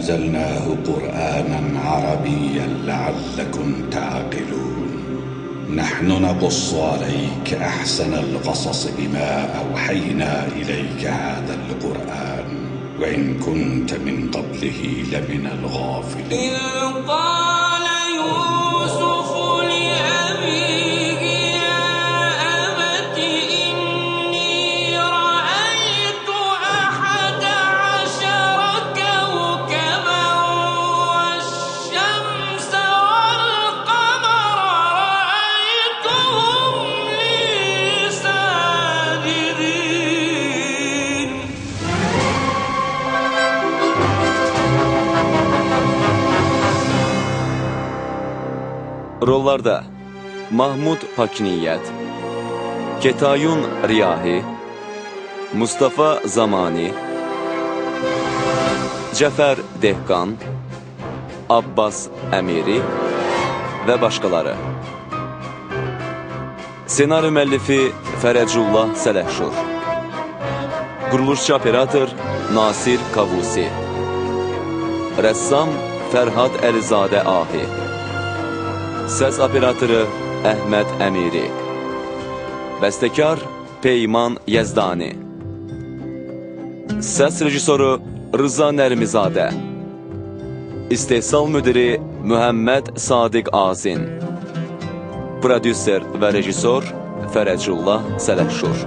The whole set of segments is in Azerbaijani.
أنزلناه قرآنا عربيا لعلكم تعقلون نحن نقص عليك أحسن القصص بما أوحينا إليك هذا القرآن وإن كنت من قبله لمن الغافلين إذ قال يوسف لأبيه يا أبت إني رأيت 11 كوكبا والشمس والقمر رأيتهم لي ساجدين. Rollarda Mahmud Pakniyyət, Ketayun Riyahi, Mustafa Zamani, Cəfər Dehqan, Abbas Əmiri və başqaları. Senari müəllifi Fərəcullah Sələhşur, Quruluşçu operator Nasir Kavusi, Rəssam Fərhad Əlizadə Ahi, Səs operatoru Əhməd Əmiri, Bəstəkar Peyman Yəzdani, Səs rejissoru Rıza Nərmizadə, İstehsal müdiri Mühəmməd Sadiq Azin, prodüser və rejissor Fərəcullah Sələhşur.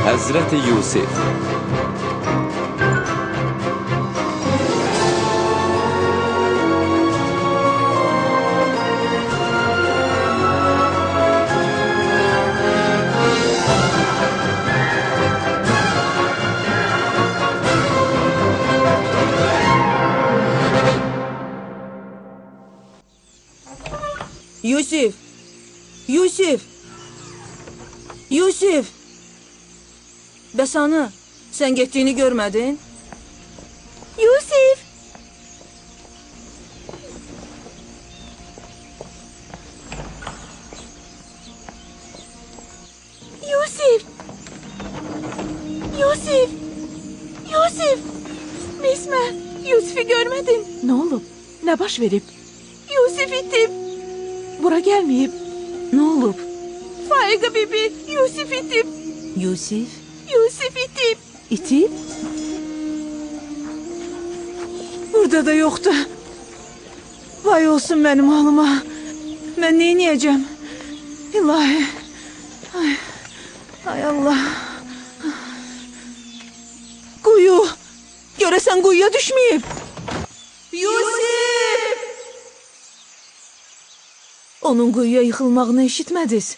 Həzrəti Yusif. Yusif! Yusif! Yusif! Bəs ana, sən getdiyini görmədin? Yusif! Yusif! Yusif! Yusif! Mismə, Yusif'i görmədin. Nə olub? Nə baş verib? Yusif itib. Bura gəlməyib. Nə olub? Faiqa bibi, Yusif itib. Yusif? Yusif itib. İtib? Burada da yoxdur. Vay olsun mənim halıma. Mən neyniyəcəm? İlahi. Ay Allah. Quyu. Görəsən quyuya düşməyib. Yusif! Onun quyuya yıxılmağını eşitmədiniz.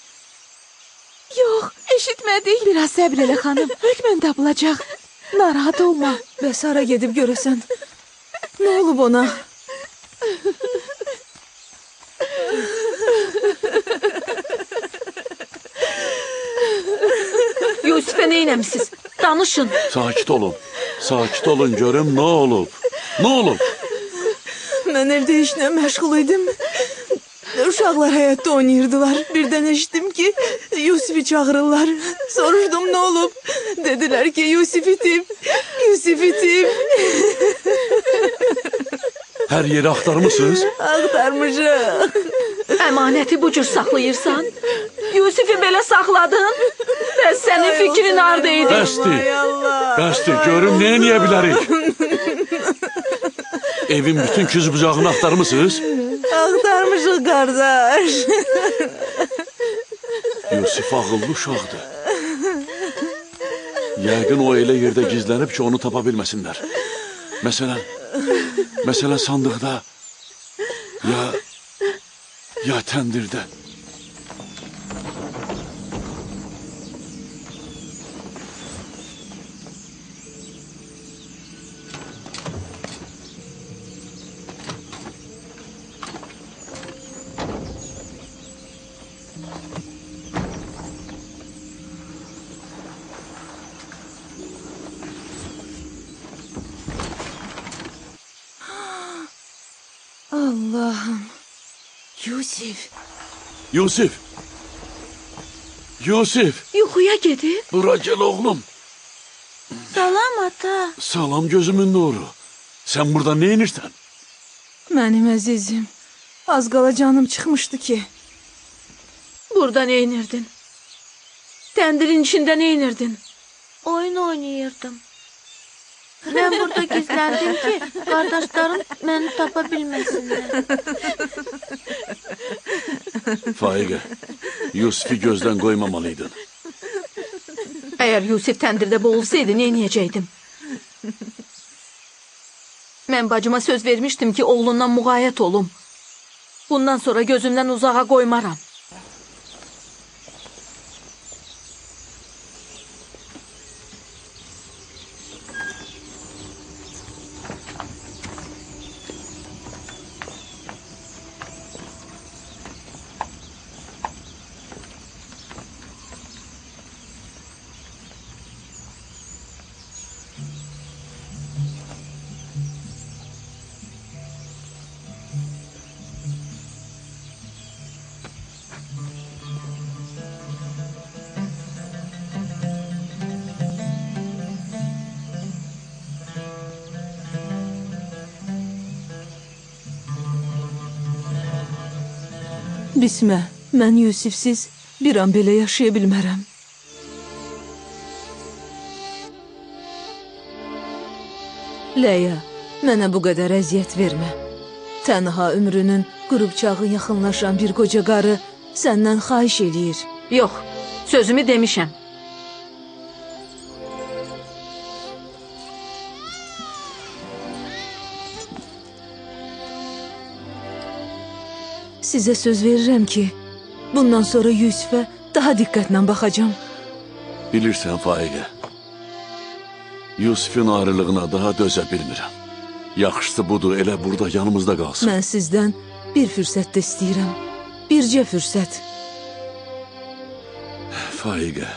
Yox, eşitmədik. Biraz səbr elə xanım. Hökmən tapılacaq. Narahat olma. Bəs hara gedib görəsən? Nə olub ona? Yusif'e nə eləmişsiniz? Danışın. Sakit olun. Sakit olun, görüm nə olub? Nə olub? Mən evdə işlə məşğul idim. Uşaqlar həyətdə oynayırdılar. Birdən eşitdim ki, Yusifi çağırırlar. Soruşdum nə olub? Dedilər ki, Yusif itib. Yusif itib. Hər yeri axtarmışsınız? Axtarmışıq. Əmanəti bu cür saxlayırsan? Yusifi belə saxladın? Bəs sənin fikrin haradaydı? Bəsdir. Ay Allah. Bəsdir, görüm nəyə niyə bilərik? Evin bütün küz bucağını axtarmısınız? Axtarmışıq qardaş. Yusif ağıllı uşaqdır. Yəqin o elə yerdə gizlənib ki, onu tapa bilməsinlər. Məsələn sandıqda, ya təndirdə. Allah'ım. Yusif. Yusif, Yuxuya gedib. bura gel oğlum. Salam ata. Salam gözümün nuru. Sen burada ne inirsən? Mənim əzizim. Az qala canım çıxmışdı ki. Burada nə inirdin? Təndirin içində nə inirdin? Oyun oynayırdım. Ben burada gizlendim ki kardeşlerim beni tapa bilmesinler. Faiqə, Yusifi gözdən qoymamalıydın. Əgər Yusif təndirdə boğulsaydı, nə edəcəkdim? Mən bacıma söz vermişdim ki, oğlundan müğayət olum. Bundan sonra gözümdən uzağa qoymaram. Bismə, mən Yusifsiz bir an belə yaşaya bilmərəm. Ləya, mənə bu qədər əziyyət vermə. Tənha ömrünün qurub çağı yaxınlaşan bir qoca qarı səndən xahiş eləyir. Yox, sözümü demişəm. Sizə söz verirəm ki, bundan sonra Yusifə daha diqqətlə baxacağam. Bilirsən Faiqə, Yusifin ayrılığına daha dözə bilmirəm. Yaxşısı budur, elə burada yanımızda qalsın. Mən sizdən bir fürsət də istəyirəm. Bircə fürsət. Faiqə,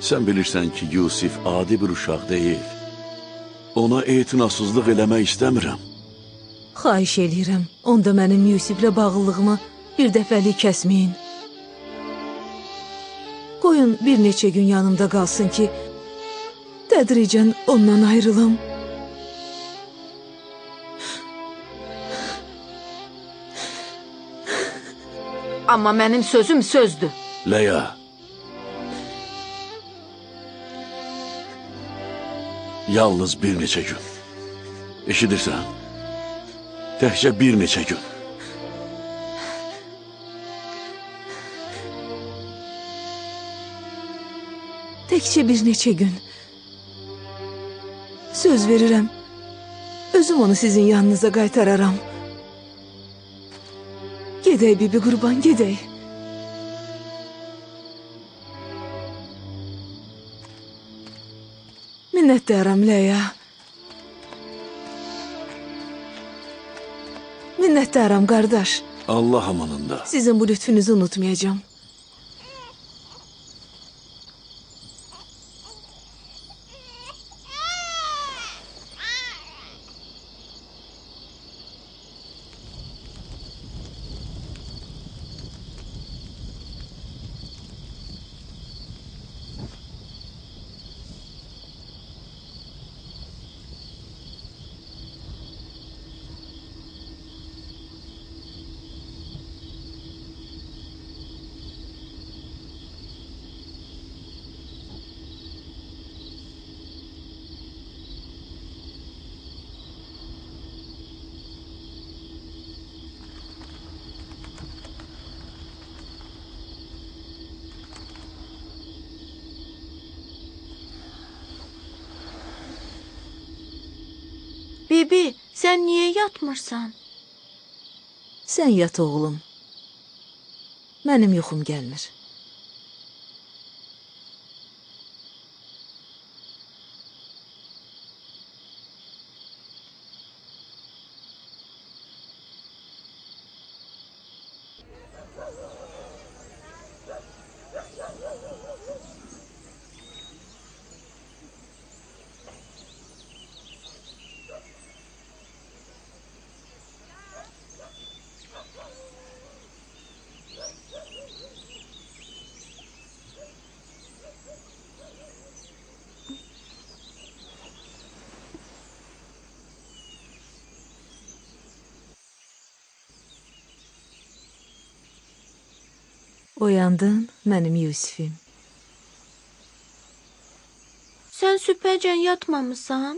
sən bilirsən ki, Yusif adi bir uşaq deyil. Ona etinasızlıq eləmək istəmirəm. Xahiş eləyirəm, onda mənim Yusiflə bağlılığımı bir dəfəlik kəsməyin. Qoyun bir neçə gün yanımda qalsın ki, tədricən ondan ayrılım. Amma mənim sözüm sözdür. Ləya, yalnız bir neçə gün. Eşidirsən? Təhcə bir neçə gün. Təkcə bir neçə gün. Söz verirəm, özüm onu sizin yanınıza qaytararam. Gedək bibi qurban, gedək. Minnətdaram Ləya. Minnətdaram qardaş. Allah amanında. Sizin bu lütfünuzu unutmayacağım. Bibi, sən niyə yatmırsan? Sən yat oğlum. Mənim yuxum gəlmir. Oyandın, mənim Yusifim. Sən sübhəcən yatmamısan?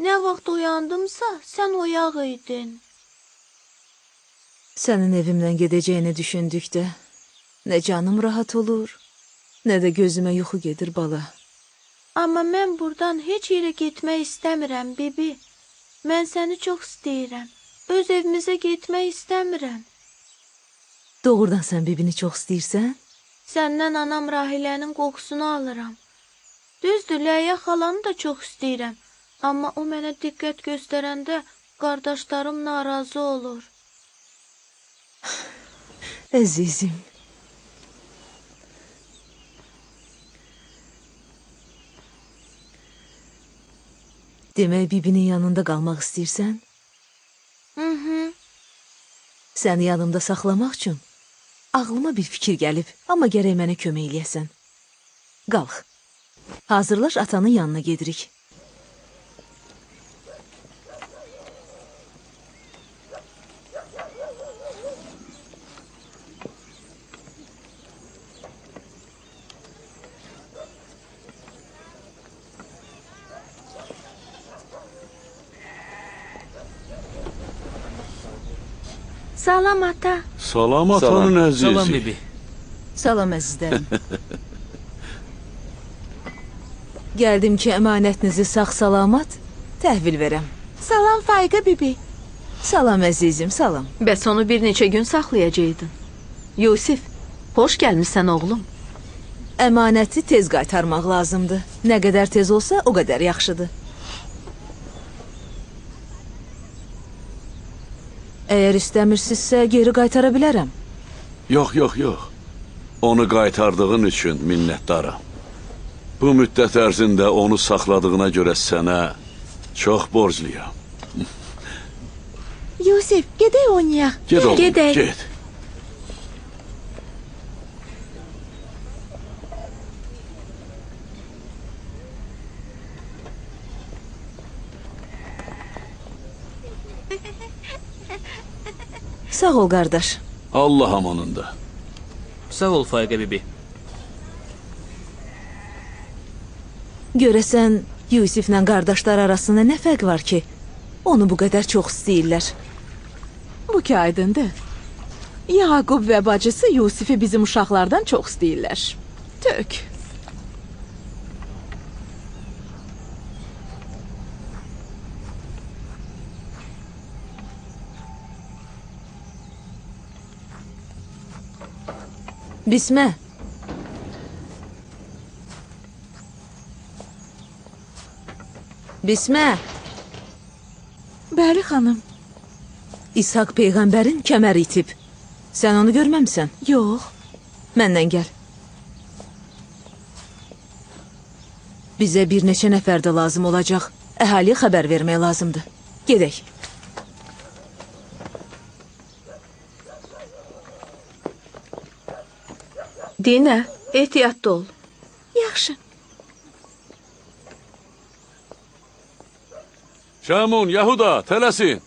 Nə vaxt oyandımsa, sən oyaq idin. Sənin evimdən gedəcəyini düşündükdə nə canım rahat olur, nə də gözümə yuxu gedir bala. Amma mən buradan heç yerə getmək istəmirəm, Bibi. Mən səni çox istəyirəm. Öz evimizə getmək istəmirəm. Doğrudan sən bibini çox istəyirsən? Səndən anam Rahilənin qoxusunu alıram. Düzdür, Ləyə xalanı da çox istəyirəm. Amma o mənə diqqət göstərəndə qardaşlarım narazı olur. Əzizim. Demək bibinin yanında qalmaq istəyirsən? Hı. Səni yanımda saxlamaq üçün ağlıma bir fikir gəlib, amma gərək mənə kömək eləyəsən. Qalx. Hazırlaş, atanın yanına gedirik. Salam ata. Salam atanın əzizi. Salam bibi. Salam əzizlərim. Gəldim ki, əmanətinizi sağ-salamat təhvil verəm. Salam Faiqə bibi. Salam əzizim, salam. Bəs onu bir neçə gün saxlayacaqdın. Yusif, xoş gəlmişsən oğlum. Əmanəti tez qaytarmaq lazımdır. Nə qədər tez olsa, o qədər yaxşıdır. Əgər istəmirsinizsə, geri qaytara bilərəm. Yox. Onu qaytardığın üçün minnətdaram. Bu müddət ərzində onu saxladığına görə sənə çox borcluyam. Yusif, gedək oynayaq. Get oğlum, Gedək. get. Sağ ol, qardaş. Allah amanında. Sağ ol Faiqə bibi. Görəsən, Yusiflə qardaşlar arasında nə fərq var ki, onu bu qədər çox istəyirlər? Bu ki aydındır. Yaqub və bacısı Yusifi bizim uşaqlardan çox istəyirlər. Tök. Bismə. Bismə. Bəli, xanım. İshak peyğəmbərin kəməri itib. Sən onu görməmsən? Yox. Məndən gəl. Bizə bir neçə nəfər də lazım olacaq. Əhaliyə xəbər vermək lazımdır. Gedək. Dinə, ehtiyatlı ol. Yaxşı. Şamun, Yahuda, tələsin.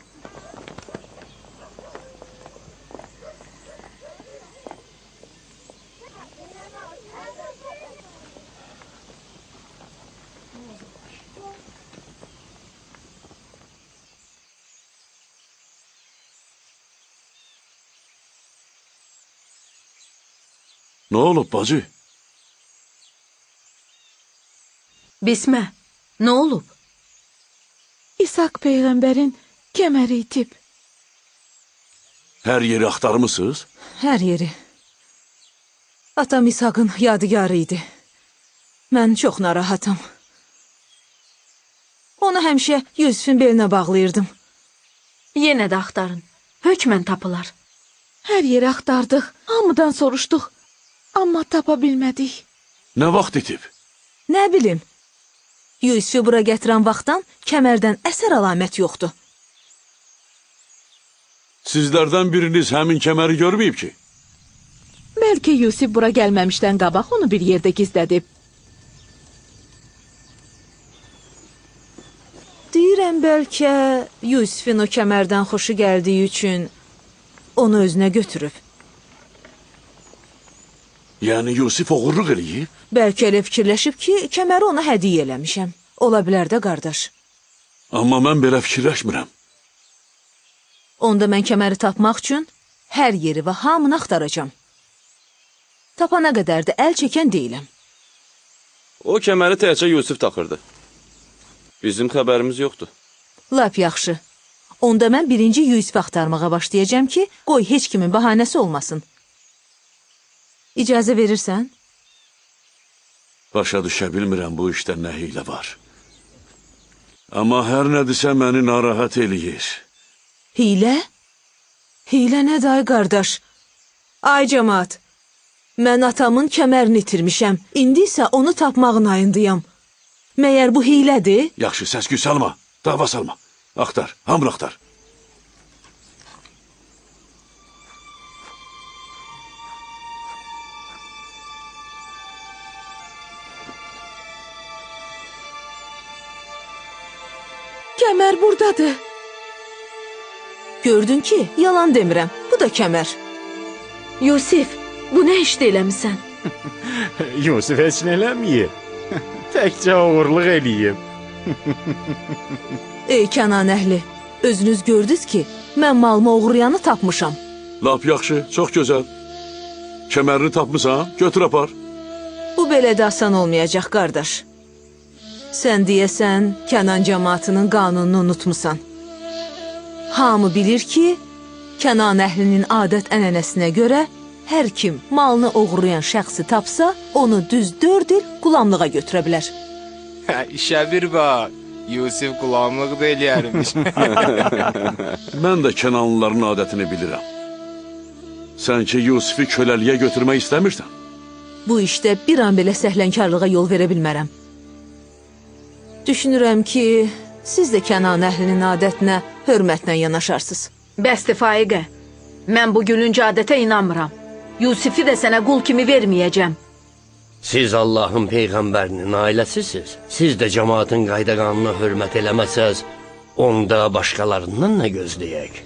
Nə olub, bacı? Bismə, nə olub? İshak peyğəmbərin kəməri itib. Hər yeri axtarmısınız? Hər yeri. Atam İshak'ın yadigarı idi. Mən çox narahatam. Onu həmişə Yusifin belinə bağlayırdım. Yenə də axtarın. Hökmən tapılar. Hər yeri axtardıq, hamıdan soruşduq. Amma tapa bilmədik. Nə vaxt itib? Nə bilim. Yusifi bura gətirən vaxtdan kəmərdən əsər əlamət yoxdur. Sizlərdən biriniz həmin kəməri görməyib ki? Bəlkə Yusif bura gəlməmişdən qabaq onu bir yerdə gizlədib. Deyirəm bəlkə Yusifin o kəmərdən xoşu gəldiyi üçün onu özünə götürüb. Yəni Yusif oğurluq eləyib? Bəlkə elə fikirləşib ki, kəməri ona hədiyyə eləmişəm. Ola bilər də, qardaş. Amma mən belə fikirləşmirəm. Onda mən kəməri tapmaq üçün hər yeri və hamını axtaracam. Tapana qədər də əl çəkən deyiləm. O kəməri təkcə Yusif taxırdı. Bizim xəbərimiz yoxdur. Lap yaxşı. Onda mən birinci Yusifi axtarmağa başlayacağam ki, qoy heç kimin bəhanəsi olmasın. İcazə verirsən? Başa düşə bilmirəm bu işdə nə hiylə var. Amma hər nədirsə məni narahat eləyir. Hiylə? Hiylə nədir ay qardaş? Ay cəmaat, mən atamın kəmərini itirmişəm. İndi isə onu tapmağın ayındayam. Məyər bu hiylədir? Yaxşı, səs-küy salma, dava salma. Axtar, hamını axtar. Kəmər buradadır. Gördün ki, yalan demirəm. Bu da kəmər. Yusif, bu nə işdə eləmisən? Yusif heç nə eləməyib. Təkcə oğurluq eləyib. Ey Kənan əhli, özünüz gördünüz ki, mən malımı oğurlayanı tapmışam. Lap yaxşı, çox gözəl. Kəmərini tapmısan, götür apar. Bu belə də asan olmayacaq, qardaş. Sən deyəsən, Kənan cəmaatının qanununu unutmusan. Hamı bilir ki, Kənan əhlinin adət-ənənəsinə görə hər kim malını oğurlayan şəxsi tapsa, onu düz 4 il qulamlığa götürə bilər. İşə bir bax, Yusif qulamlıq da eləyərmiş. Mən də Kənanlıların adətini bilirəm. Sən ki, Yusifi köləliyə götürmək istəmirsən? Bu işdə bir an belə səhlənkarlığa yol verə bilmərəm. Düşünürəm ki, siz də Kənan əhlinin adətinə hörmətlə yanaşarsınız. Bəsdir Faiqə, mən bu gülüncə adətə inanmıram. Yusifi də sənə qul kimi verməyəcəm. Siz Allahın Peyğəmbərinin ailəsisiz. Siz də cəmaatın qayda qanuna hörmət eləməsəz, onda başqalarından nə gözləyək?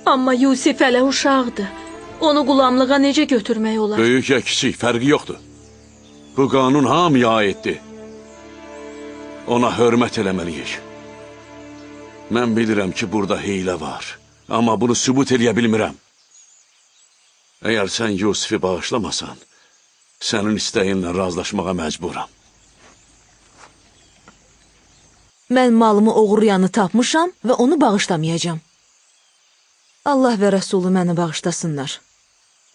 Amma Yusif hələ uşaqdır. Onu qulamlığa necə götürmək olar? Böyük ya kiçik, fərqi yoxdur. Bu qanun hamıya aiddir. Ona hörmət eləməliyik. Mən bilirəm ki, burada heylə var. Amma bunu sübut eləyə bilmirəm. Əgər sən Yusifi bağışlamasan, sənin istəyinlə razılaşmağa məcburam. Mən malımı oğurlayanı tapmışam və onu bağışlamayacağam. Allah və Rəsulü məni bağışlasınlar.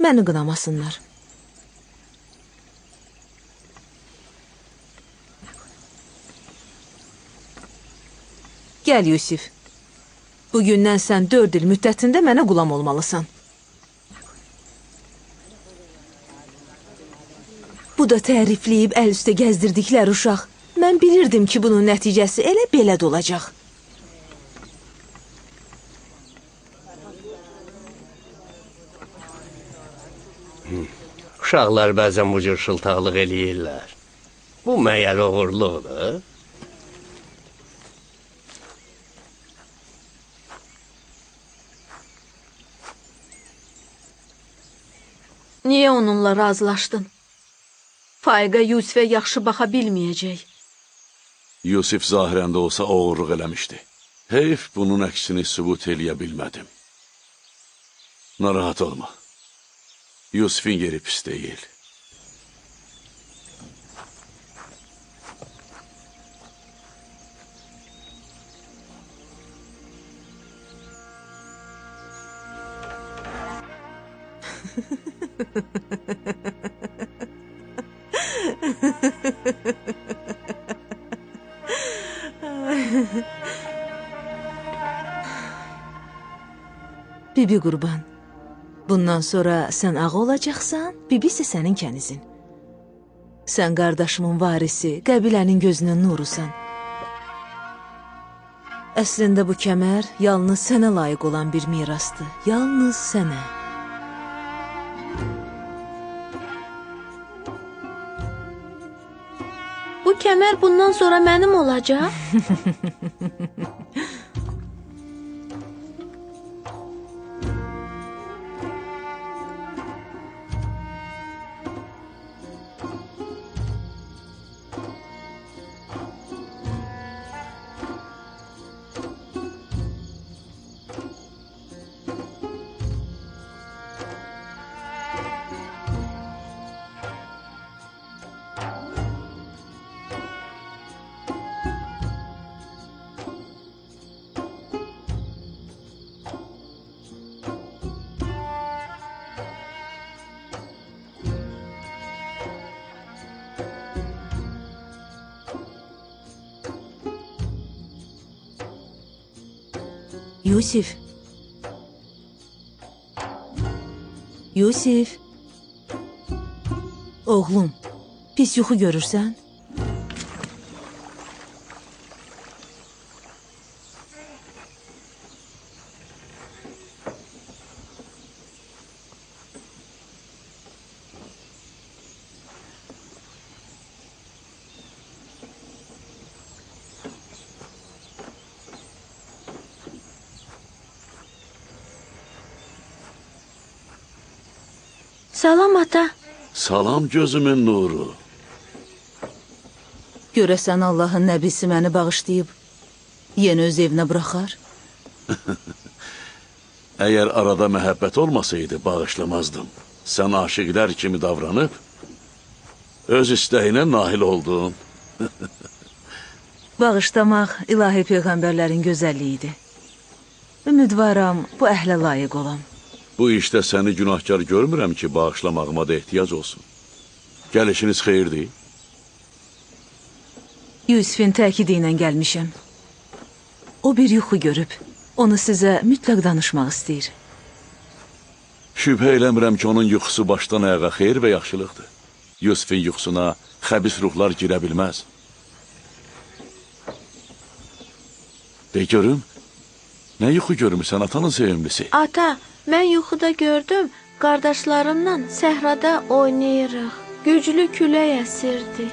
Məni qınamasınlar. Gəl Yusif. Bugündən sən 4 il müddətində mənə qulam olmalısan. Bu da tərifləyib əl üstə gəzdirdiklər uşaq. Mən bilirdim ki, bunun nəticəsi elə belə də olacaq. Uşaqlar bəzən bu cür şıltaqlıq eləyirlər. Bu məyər oğurluqdur? Niyə onunla razılaşdın? Faiqə Yusifə yaxşı baxa bilməyəcək. Yusif zahirən də olsa oğurluq eləmişdi. Heyf bunun əksini sübut eləyə bilmədim. Narahat olma. Yusifin yeri pis deyil. Bibi qurban, bundan sonra sən ağa olacaqsan, bibi isə sənin kənizin. Sən qardaşımın varisi, qəbilənin gözünün nurusan. Əslində bu kəmər yalnız sənə layiq olan bir mirasdır, yalnız sənə. Bu kəmər bundan sonra mənim olacaq? Yusif. Yusif. Oğlum, pis yuxu görürsən? Salam ata. Salam gözümün nuru. Görəsən Allahın nəbisi məni bağışlayıb, yenə öz evinə buraxar? Əgər arada məhəbbət olmasaydı, bağışlamazdım. Sən aşıqlər kimi davranıb, öz istəyinə nail oldun. Bağışlamaq ilahi peyğəmbərlərin gözəlliyidir. Ümidvaram, bu əhlə layiq olam. Bu işdə səni günahkar görmürəm ki, bağışlamağıma da ehtiyac olsun. Gəlişiniz xeyirdir. Yusifin təkidi ilə gəlmişəm. O bir yuxu görüb, onu sizə mütləq danışmaq istəyir. Şübhə eləmirəm ki, onun yuxusu başdan ayağa xeyir və yaxşılıqdır. Yusifin yuxusuna xəbis ruhlar girə bilməz. De görüm, nə yuxu görmüsən atanın sevimlisi? Ata, mən yuxuda gördüm, qardaşlarımla səhrada oynayırıq. Güclü külək əsirdi.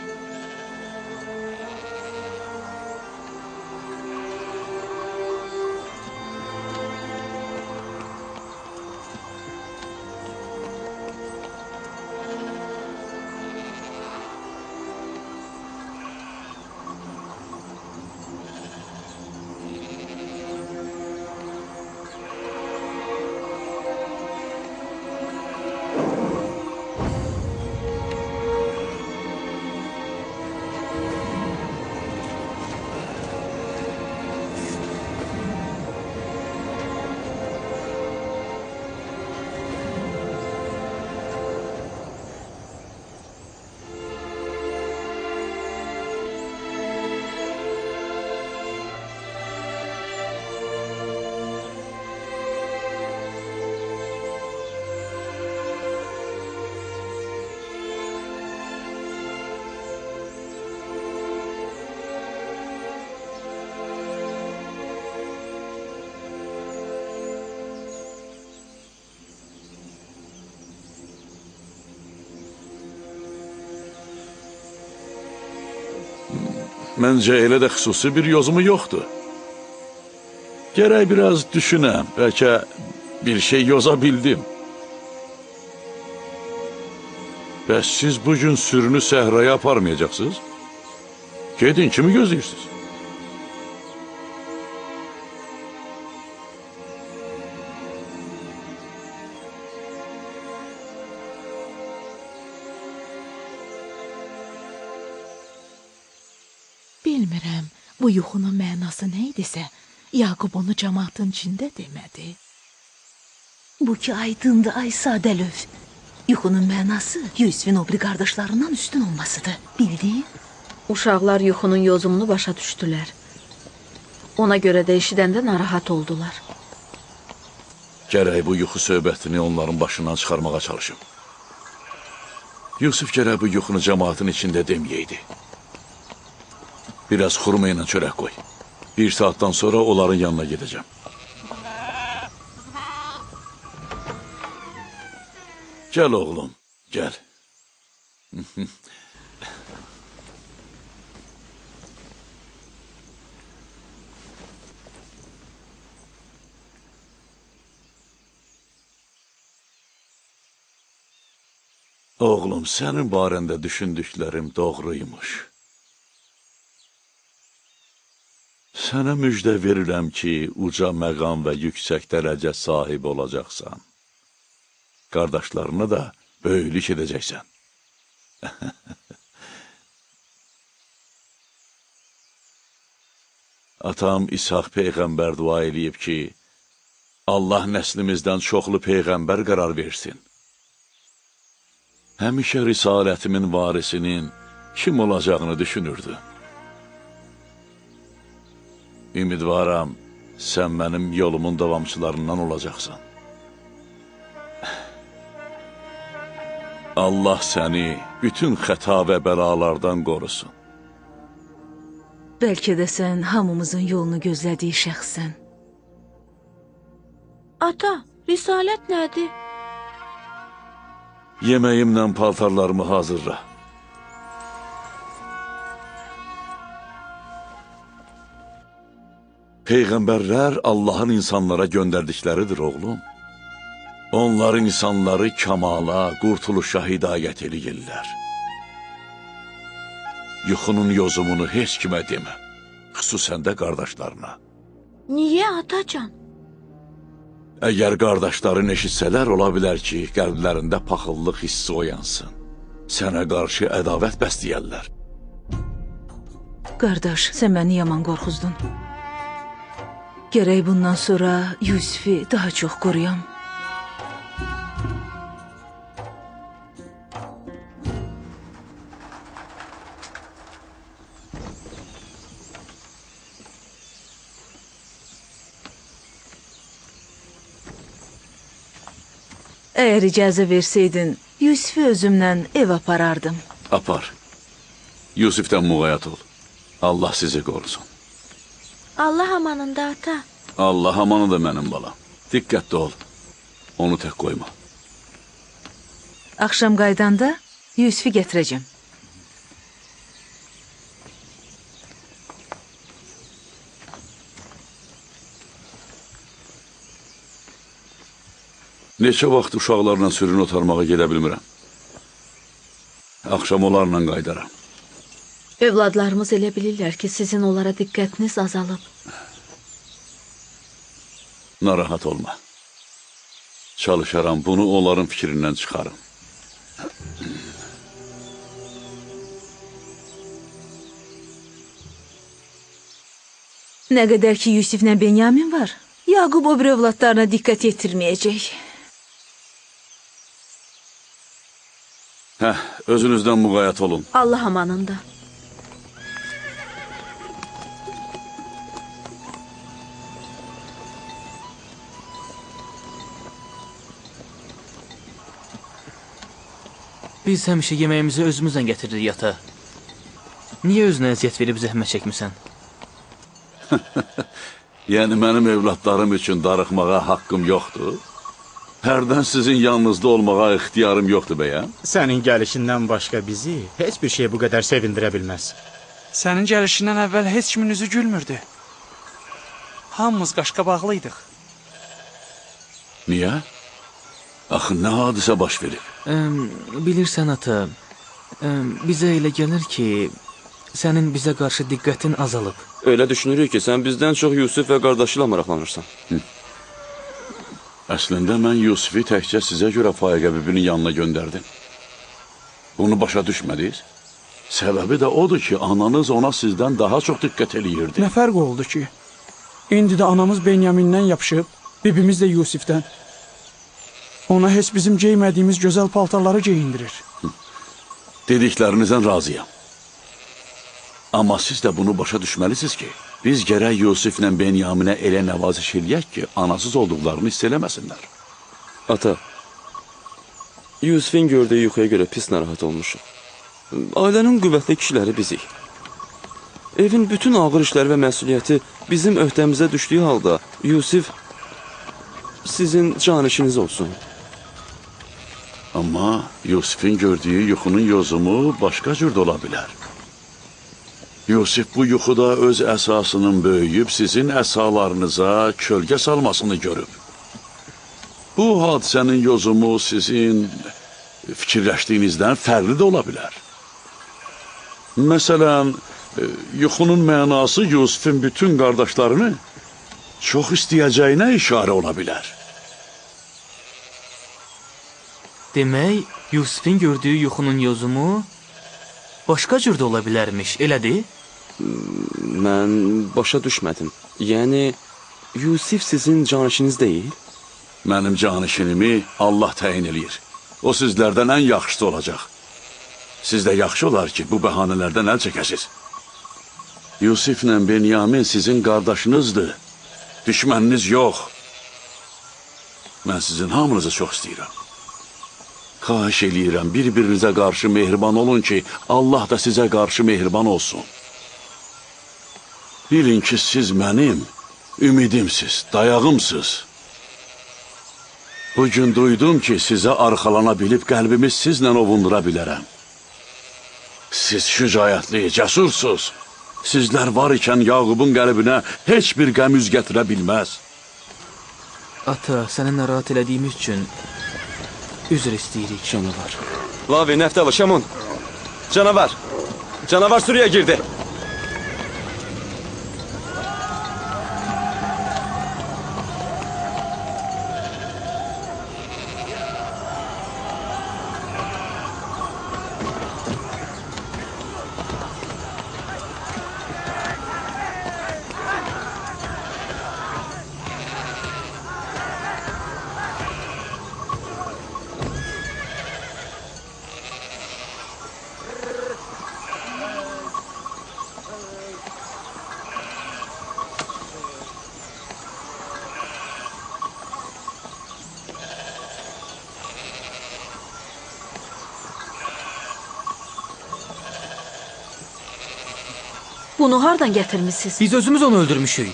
Məncə elə də xüsusi bir yozumu yoxdur. Gərək biraz düşünəm, bəlkə bir şey yoza bildim. Bəs siz bugün sürünü səhraya aparmayacaqsınız? Gedin, kimi gözləyirsiniz? Bilmirəm, bu yuxunun mənası nə idisə, Yaqub onu cəmaatın içində demədi. Bu ki aydındır, ay sadəlöv. Yuxunun mənası Yusifin o biri qardaşlarından üstün olmasıdır. Bildin? Uşaqlar yuxunun yozumunu başa düşdülər. Ona görə də eşidəndə narahat oldular. Gərək bu yuxu söhbətini onların başından çıxarmağa çalışım. Yusif gərək bu yuxunu cəmaatın içində deməyəydi. Biraz xurma ilə çörək qoy. 1 saatdan sonra onların yanına gedəcəm. Gəl oğlum, gəl. Oğlum, sənin barəndə düşündüklərim doğruymuş. Sənə müjdə verirəm ki, uca məqam və yüksək dərəcə sahib olacaqsan. Qardaşlarına da böyüklük edəcəksən. Atam İshak Peyğəmbər dua eləyib ki, Allah nəslimizdən çoxlu Peyğəmbər qərar versin. Həmişə risalətimin varisinin kim olacağını düşünürdü. Ümidvaram, sən mənim yolumun davamçılarından olacaqsan. Allah səni bütün xəta və bəlalardan qorusun. Bəlkə də sən hamımızın yolunu gözlədiyi şəxssən. Ata, risalət nədir? Yeməyimlə paltarlarımı hazırla. Peyğəmbərlər Allahın insanlara göndərdikləridir, oğlum. Onlar insanları kamala, qurtuluşa hidayət eləyirlər. Yuxunun yozumunu heç kimə demə, xüsusən də qardaşlarına. Niyə atacan? Əgər qardaşların eşitsələr, ola bilər ki, qəlblərində paxıllıq hissi oyansın. Sənə qarşı ədavət bəsləyərlər. Qardaş, sən məni yaman qorxuzdun. Gərək bundan sonra Yusifi daha çox qoruyam. Əgər icazə versəydin, Yusifi özümlə ev aparardım. Apar. Yusifdən müğayət ol. Allah sizi qorusun. Allah amanında ata. Allah amanı da mənim balam. Diqqətli ol. Onu tək qoyma. Axşam qaydanda Yusifi gətirəcəm. Neçə vaxt uşaqlarla sürünü otarmağa gedə bilmirəm. Axşam onlarla qaydaram. Övladlarımız elə bilirlər ki, sizin onlara diqqətiniz azalıb. Narahat olma. Çalışaram, bunu onların fikrindən çıxarım. Nə qədər ki Yusiflə Benyamin var, Yaqub o bir övladlarına diqqət yetirməyəcək. Özünüzdən müğayət olun. Allah amanında. Biz həmişə yeməyimizi özümüzlə getiririk ata. Niyə özünə əziyyət verib zəhmət çəkmisən? Yəni mənim övladlarım üçün darıxmağa haqqım yoxdur. Hərdən sizin yanınızda olmağa ixtiyarım yoxdur bəyəm. Sənin gəlişindən başqa bizi heç bir şey bu qədər sevindirə bilməz. Sənin gəlişindən əvvəl heç kimin üzü gülmürdü. Hamımız qaşqabaqlıydıq. Niyə? Axı, nə hadisə baş verib? Bilirsən ata, bizə elə gəlir ki, sənin bizə qarşı diqqətin azalıb. Elə düşünürük ki, sən bizdən çox Yusif və qardaşı ilə maraqlanırsan. Əslində, mən Yusifi təkcə sizə görə Faiqə bibinin yanına göndərdim. Bunu başa düşmədiniz? Səbəbi də odur ki, ananız ona sizdən daha çox diqqət eləyirdi. Nə fərq oldu ki? İndi də anamız Benyamindən yapışıb, bibimiz də Yusifdən. Ona heç bizim geymədiyimiz gözəl paltarları geyindirir. Dediklərinizdən razıyam. Amma siz də bunu başa düşməlisiniz ki, biz gərək Yusiflə Benyaminə elə nəvaziş eləyək ki, anasız olduqlarını hiss eləməsinlər. Ata, Yusifin gördüyü yuxuya görə pis narahat olmuşuq. Ailənin qüvvətli kişiləri bizik. Evin bütün ağır işləri və məsuliyyəti bizim öhdəmizə düşdüyü halda Yusif sizin canişiniz olsun. Amma Yusifin gördüyü yuxunun yozumu başqa cür də ola bilər. Yusif bu yuxuda öz əsasının böyüyüb sizin əsalarınıza kölgə salmasını görüb. Bu hadisənin yozumu sizin fikirləşdiyinizdən fərqli də ola bilər. Məsələn, yuxunun mənası Yusifin bütün qardaşlarını çox istəyəcəyinə işarə ola bilər. Demək, Yusifin gördüyü yuxunun yozumu başqa cür də ola bilərmiş, elədir? Mən başa düşmədim. Yəni, Yusif sizin canişiniz deyil? Mənim canişinimi Allah təyin eləyir. O sizlərdən ən yaxşısı olacaq. Siz də yaxşı olar ki, bu bəhanələrdən əl çəkəsiz. Yusiflə Benyamin sizin qardaşınızdır. Düşməniniz yox. Mən sizin hamınızı çox istəyirəm. Xahiş eləyirəm, bir-birinizə qarşı mehriban olun ki, Allah da sizə qarşı mehriban olsun. Bilin ki, siz mənim ümidimsiz, dayağımsız. Bugün duydum ki, sizə arxalana bilib qəlbimi sizlə ovundura bilərəm. Siz şücayətli, cəsursuz. Sizlər var ikən Yağubun qəlbinə heç bir qəm üz gətirə bilməz. Ata, səni narahat elədiyimiz üçün üzr istəyirik. Canavar. Lavi, Nəftalı, Şamun. Canavar. Canavar sürüyə girdi. Bunu hardan gətirmişsiniz? Biz özümüz onu öldürmüşük.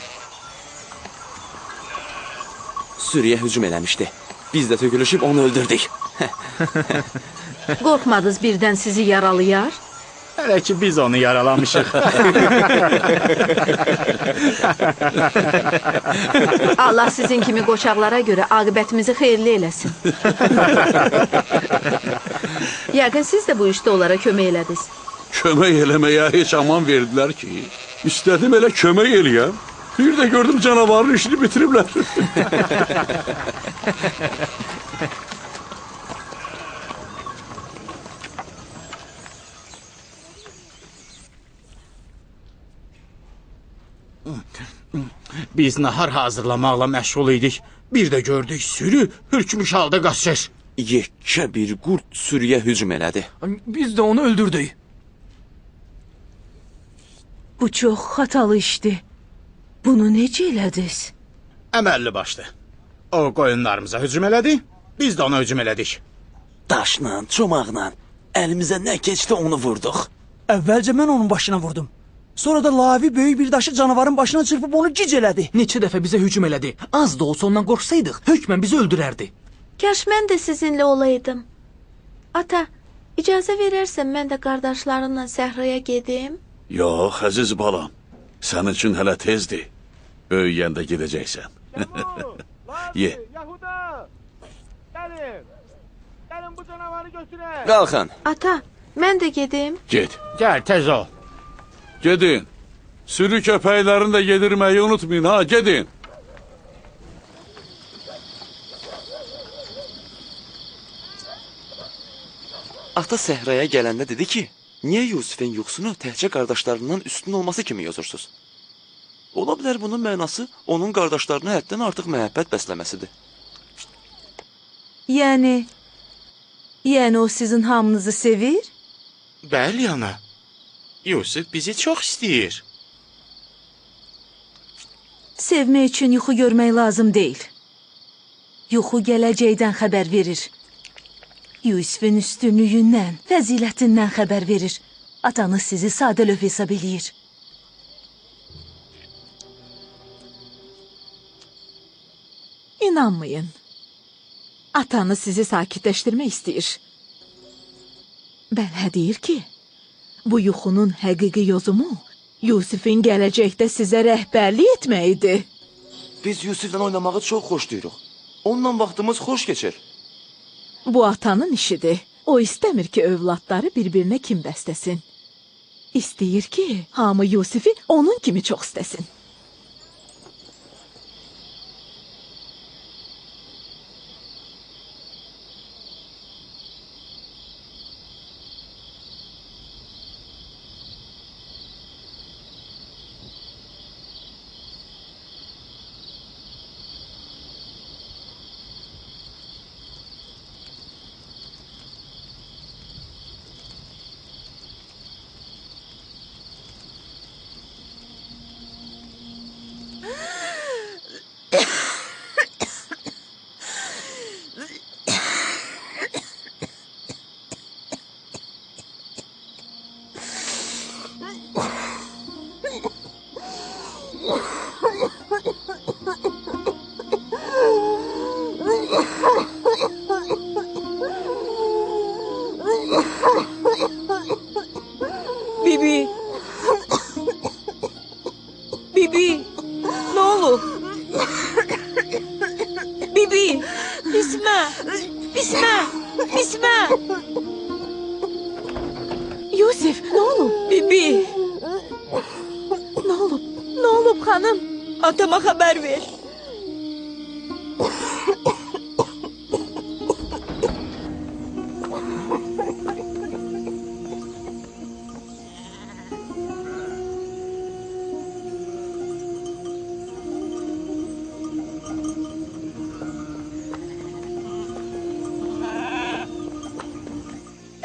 Sürüyə hücum eləmişdi. Biz də tökülüşüb onu öldürdük. Qorxmadınız birdən sizi yaralayar? Hələ ki biz onu yaralamışıq. Allah sizin kimi qoçaqlara görə aqibətimizi xeyirli eləsin. Yəqin siz də bu işdə onlara kömək elədiniz. Kömək eləməyə heç aman verdilər ki, istədim elə kömək eləyəm. Bir də gördüm canavarın işini bitiriblər. Biz nahar hazırlamaqla məşğul idik. Bir də gördük sürü hürkmüş halda qaçır. Yekə bir qurd sürüyə hücum elədi. Biz də onu öldürdük. Bu çox xatalı işdi. Bunu necə elədiniz? Əməlli başlı. O qoyunlarımıza hücum elədi, biz də ona hücum elədik. Daşla, çomaqla, əlimizə nə keçdi onu vurduq. Əvvəlcə mən onun başına vurdum. Sonra da Lavi böyük bir daşı canavarın başına çırpıb onu gic elədi. Neçə dəfə bizə hücum elədi. Az da olsa ondan qorxsaydıq, hökmən bizi öldürərdi. Kaş mən də sizinlə olaydım. Ata, icazə verərsən mən də qardaşlarımla səhraya gedim? Yox, əziz balam. Sənin üçün hələ tezdir. Böyüyəndə gedəcəksən. Ye. Yahuda! Gəlin! Gəlin bu canavarı götürək! Qalxın. Ata, mən də gedim. Get. Gəl, tez ol. Gedin. Sürü köpəklərini də yedirməyi unutmayın, ha, gedin. Ata səhraya gələndə dedi ki, niyə Yusifin yuxusunu təhcə qardaşlarından üstün olması kimi yozursuz? Ola bilər bunun mənası onun qardaşlarına həddən artıq məhəbbət bəsləməsidir. Yəni o sizin hamınızı sevir? Bəli, ana. Yusif bizi çox istəyir. Sevmək üçün yuxu görmək lazım deyil. Yuxu gələcəkdən xəbər verir. Yusifin üstünlüyündən, fəzilətindən xəbər verir. Atanız sizi sadəlöv hesab eləyir. İnanmayın. Atanız sizi sakitləşdirmək istəyir. Bəlhə deyir ki, bu yuxunun həqiqi yozumu Yusifin gələcəkdə sizə rəhbərlik etməyidir. Biz Yusiflə oynamağı çox xoşlayırıq. Onunla vaxtımız xoş keçir. Bu atanın işidir. O istəmir ki, övladları bir-birinə kim bəstəsin. İstəyir ki, hamı Yusifi onun kimi çox istəsin. Bibi, ne olur? Bibi, Bismə. Yusif, ne olub? Bibi. Ne olub xanım? Atama xəbər ver.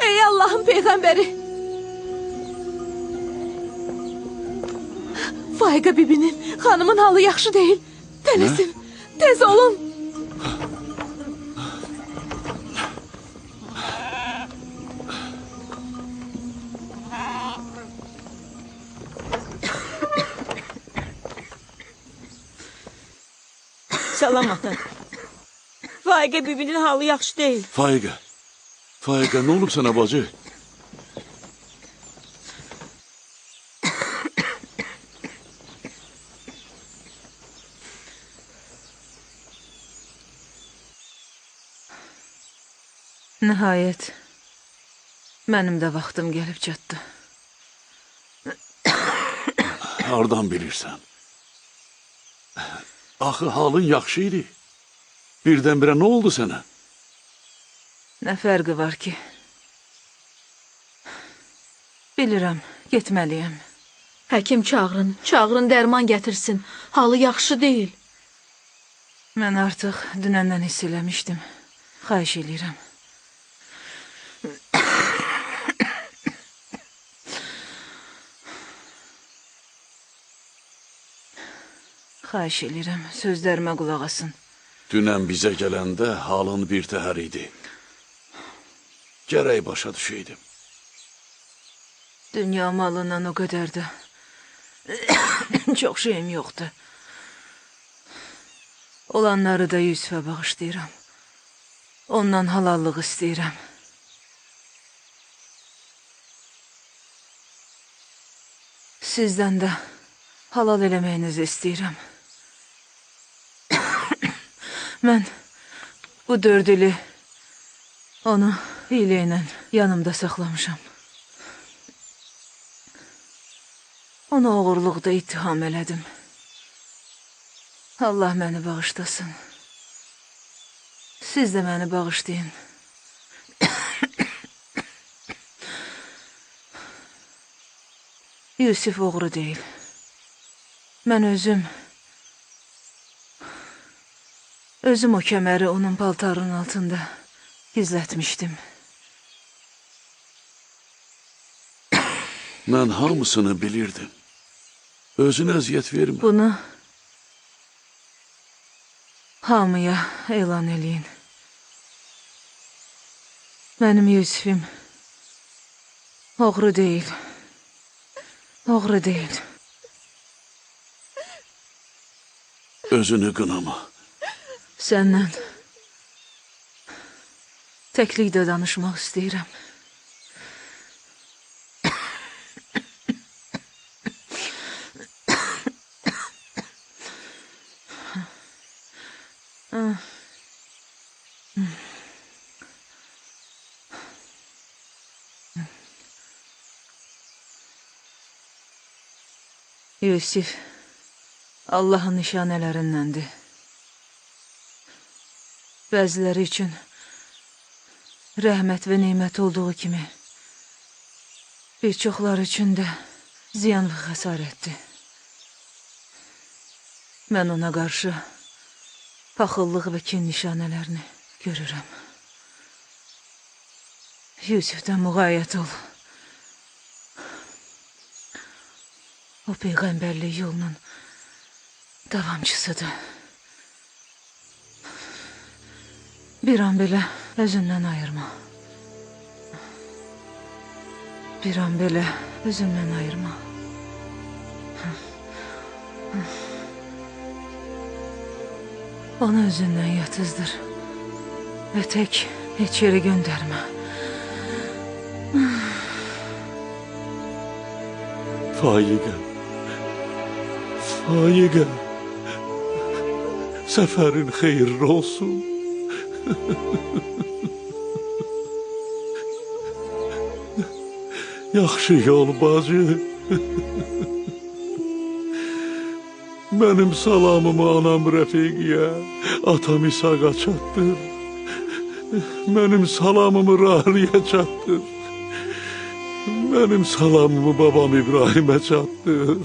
Ey Allah'ın peyğəmbəri. Faiqa bibinin, xanımın halı yaxşı deyil. Tələsin, tez olun. Salam ata. Faiqa bibinin halı yaxşı deyil. Faiqa, ne olub sana bacı? Nəhayət, mənim də vaxtım gəlib çatdı. Hardan bilirsən? Axı halın yaxşı idi. Birdən-birə nə oldu sənə? Nə fərqi var ki? Bilirəm, getməliyəm. Həkim çağırın dərman gətirsin. Halı yaxşı deyil. Mən artıq dünəndən hiss eləmişdim. Xahiş eləyirəm. Xahiş eləyirəm, sözlərimə qulaq asın. Dünən bizə gələndə halın bir təhər idi. Gərək başa düşəydim. Dünya malından o qədər də çox şeyim yoxdur. Olanları da Yusifə bağışlayıram. Ondan halallıq istəyirəm. Sizdən də halal eləməyinizi istəyirəm. Mən bu 4 ili onu hiylə ilə yanımda saxlamışam. Onu oğurluqda ittiham elədim. Allah məni bağışlasın. Siz də məni bağışlayın. Yusif oğru deyil. Mən özüm Özüm o kəməri onun paltarının altında gizlətmişdim. Mən hamısını bilirdim. Özünə əziyyət vermə. Bunu hamıya elan eləyin. Mənim Yusifim oğru deyil. Oğru deyil. Özünü qınama. Səndən təklikdə danışmaq istəyirəm. Yusif Allahın nişanələrindəndir. Bəziləri üçün rəhmət və neymət olduğu kimi bir çoxları üçün də ziyan və xəsarətdir. Mən ona qarşı paxıllıq və kin nişanələrini görürəm. Yusifdən müğayət ol. O peyğəmbərlik yolunun davamçısıdır. Bir an belə özündən ayırma. Bir an belə özündən ayırma. Onu özündən yatızdır və tək heç yerə göndərmə. Faiqə. Faiqə. Səfərin xeyirli olsun. Yaxşı yol bacı. Mənim salamımı anam Rəfiqiyə, atam İsaqa çatdır. Mənim salamımı Rariyə çatdır. Mənim salamımı babam İbrahimə çatdır.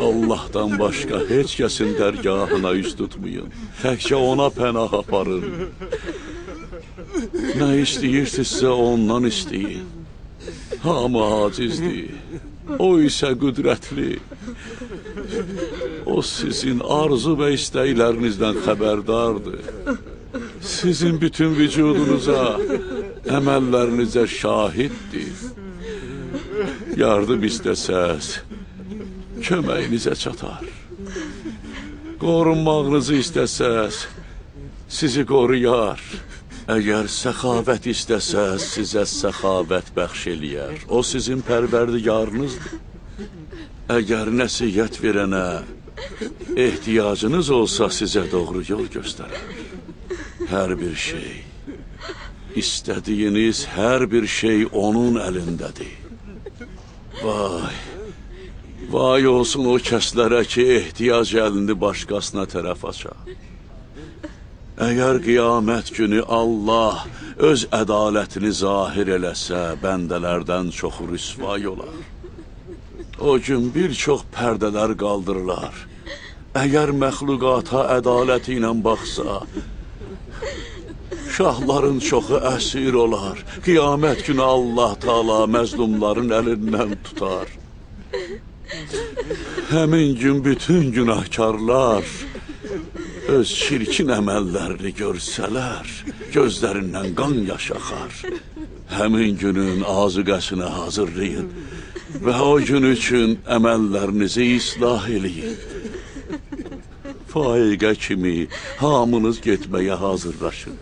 Allah'tan başqa heç kəsin dərgahına üz tutmayın. Təkcə ona pənah aparın. Nə istəyirsinizsə ondan istəyin. Hamı acizdir. O isə qüdrətli. O sizin arzu və istəklərinizdən xəbərdardır. Sizin bütün vücudunuza, əməllərinizə şahiddir. Yardım istəsəz, köməyinizə çatar. Qorunmağınızı istəsəz, sizi qoruyar. Əgər səxavət istəsəz, sizə səxavət bəxş eləyər. O sizin pərverdigarınızdır. Əgər nəsiyyət verənə ehtiyacınız olsa, sizə doğru yol göstərər. Hər bir şey, istədiyiniz hər bir şey onun əlindədir. Vay. Vay olsun o kəslərə ki, ehtiyac əlini başqasına tərəf açar. Əgər qiyamət günü Allah öz ədalətini zahir eləsə, bəndələrdən çoxu rüsvay olar. O gün bir çox pərdələr qaldırılar. Əgər məxluqata ədaləti ilə baxsa, şahların çoxu əsir olar. Qiyamət günü Allah Taala məzlumların əlindən tutar. Həmin gün bütün günahkarlar öz çirkin əməllərini görsələr, gözlərindən qan yaş axar. Həmin günün azuqəsini hazırlayın və o gün üçün əməllərinizi islah eləyin. Faiqə kimi hamınız getməyə hazırlaşın.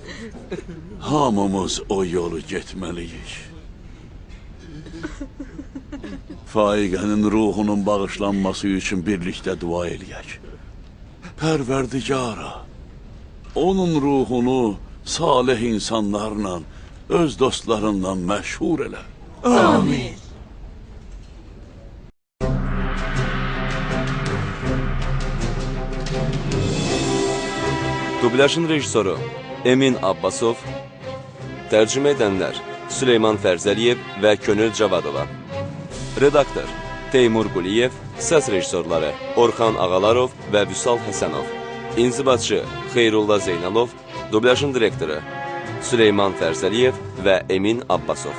Hamımız o yolu getməliyik. Faiqənin ruhunun bağışlanması üçün birlikdə dua eləyək. Pərverdigara, onun ruhunu salih insanlarla, öz dostlarından məşhur elə. Amin. Dublyajın rejissoru Emin Abbasov, tərcümə edənlər Süleyman Fərzəliyev və Könül Cavadova. Redaktor Teymur Quliyev, səs rejissorları Orxan Ağalarov və Vüsal Həsənov. İnzibatçı Xeyrulla Zeynalov, dublyajın direktoru Süleyman Fərzəliyev və Emin Abbasov.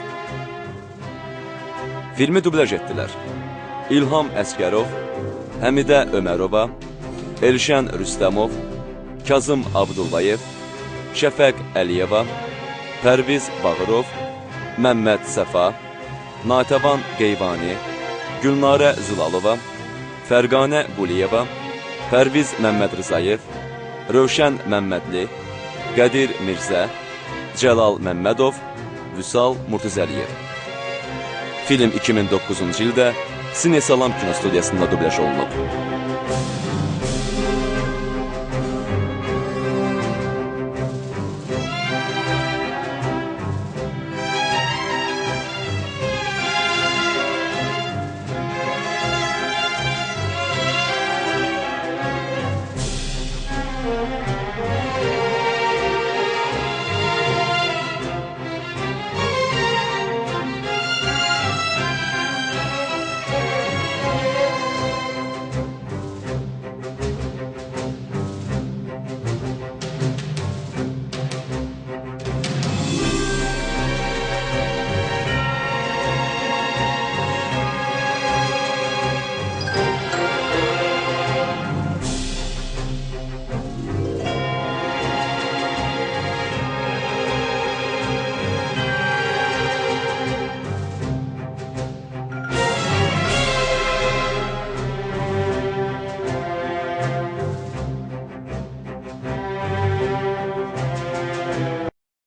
Filmi dublyaj etdilər İlham Əskərov, Həmidə Ömərova, Elşən Rüstəmov, Kazım Abdullayev, Şəfəq Əliyeva, Pərviz Bağırov, Məmməd Səfa, Natəvan Qeyvani, Gülnarə Zülalova, Fərqanə Quliyeva, Pərviz Məmməd Rızayev, Rövşən Məmmədli, Qədir Mirzə, Cəlal Məmmədov, Vüsal Murtuzəliyev. Film 2009-cu ildə Sinesalam kinostudiyasında dublyaj olunub.